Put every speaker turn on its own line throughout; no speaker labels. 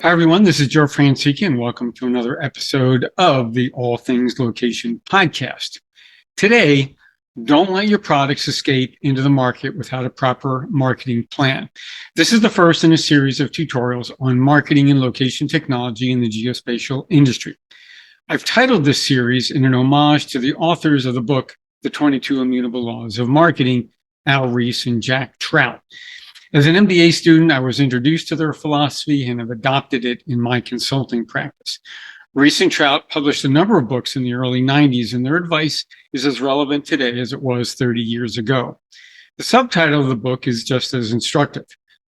Hi, everyone. This is Joe Franciki, and welcome to another episode of the All Things Location podcast. Today, don't let your products escape into the market without a proper marketing plan. This is the first in a series of tutorials on marketing and location technology in the geospatial industry. I've titled this series in an homage to the authors of the book, The 22 Immutable Laws of Marketing, Reis and JackTrout. As an MBA student, I was introduced to their philosophy and have adopted it in my consulting practice. Reis and Trout published a number of books in the early 90s, and their advice is as relevant today as it was 30 years ago. The subtitle of the book is just as instructive: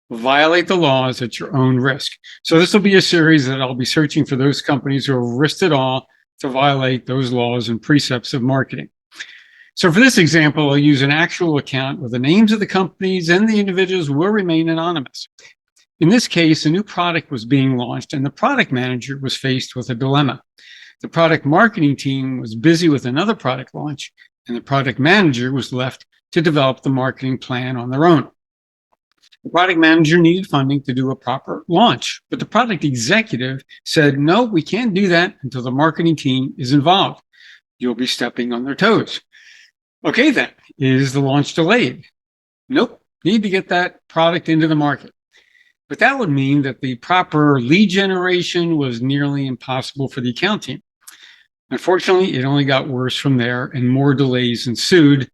Violate the laws at your own risk. So this will be a series that I'll be searching for those companies who have risked it all to violate those laws and precepts of marketing. So for this example, I'll use an actual account where the names of the companies and the individuals will remain anonymous. In this case, a new product was being launched and the product manager was faced with a dilemma. The product marketing team was busy with another product launch, and the product manager was left to develop the marketing plan on their own. The product manager needed funding to do a proper launch, but the product executive said, "No, we can't do that until the marketing team is involved. You'll be stepping on their toes." Okay, then, is the launch delayed? Nope, need to get that product into the market. But that would mean that the proper lead generation was nearly impossible for the account team. Unfortunately, it only got worse from there and more delays ensued,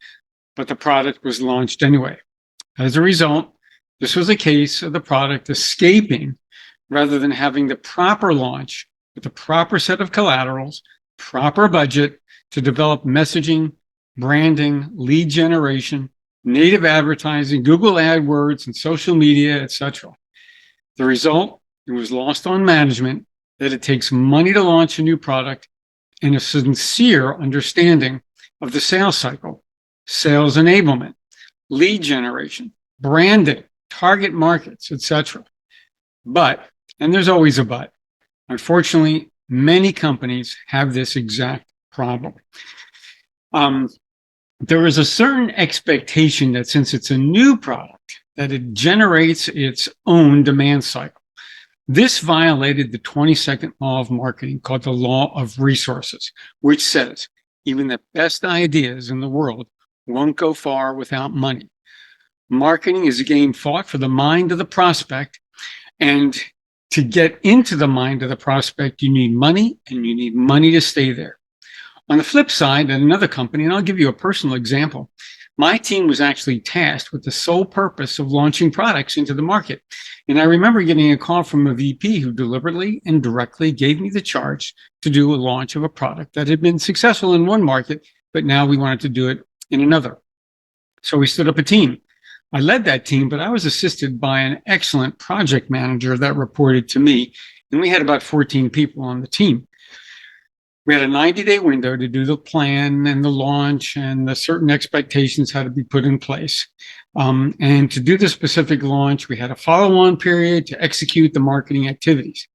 but the product was launched anyway. As a result, this was a case of the product escaping rather than having the proper launch with the proper set of collaterals, proper budget to develop messaging, branding, lead generation, native advertising, Google AdWords, and social media, etc. The result, it was lost on management that it takes money to launch a new product and a sincere understanding of the sales cycle, sales enablement, lead generation, branding, target markets, etc. But, and there's always a but, unfortunately, many companies have this exact problem. There is a certain expectation that since it's a new product, that it generates its own demand cycle. This violated the 22nd law of marketing, called the law of resources, which says even the best ideas in the world won't go far without money. Marketing is a game fought for the mind of the prospect, and to get into the mind of the prospect, you need money, and you need money to stay there. On the flip side, at another company, and I'll give you a personal example, my team was actually tasked with the sole purpose of launching products into the market. And I remember getting a call from a VP who deliberately and directly gave me the charge to do a launch of a product that had been successful in one market, but now we wanted to do it in another. So we stood up a team. I led that team, but I was assisted by an excellent project manager that reported to me, and we had about 14 people on the team. We had a 90-day window to do the plan and the launch, and the certain expectations had to be put in place. And to do the specific launch, we had a follow-on period to execute the marketing activities.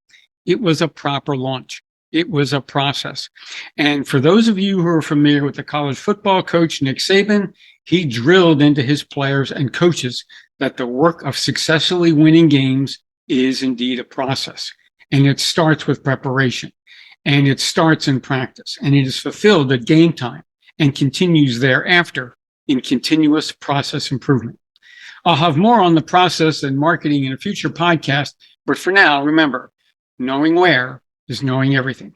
It was a proper launch. It was a process. And for those of you who are familiar with the college football coach, Nick Saban, he drilled into his players and coaches that the work of successfully winning games is indeed a process. And it starts with preparation. And it starts in practice, and it is fulfilled at game time and continues thereafter in continuous process improvement. I'll have more on the process and marketing in a future podcast, but for now, remember, knowing where is knowing everything.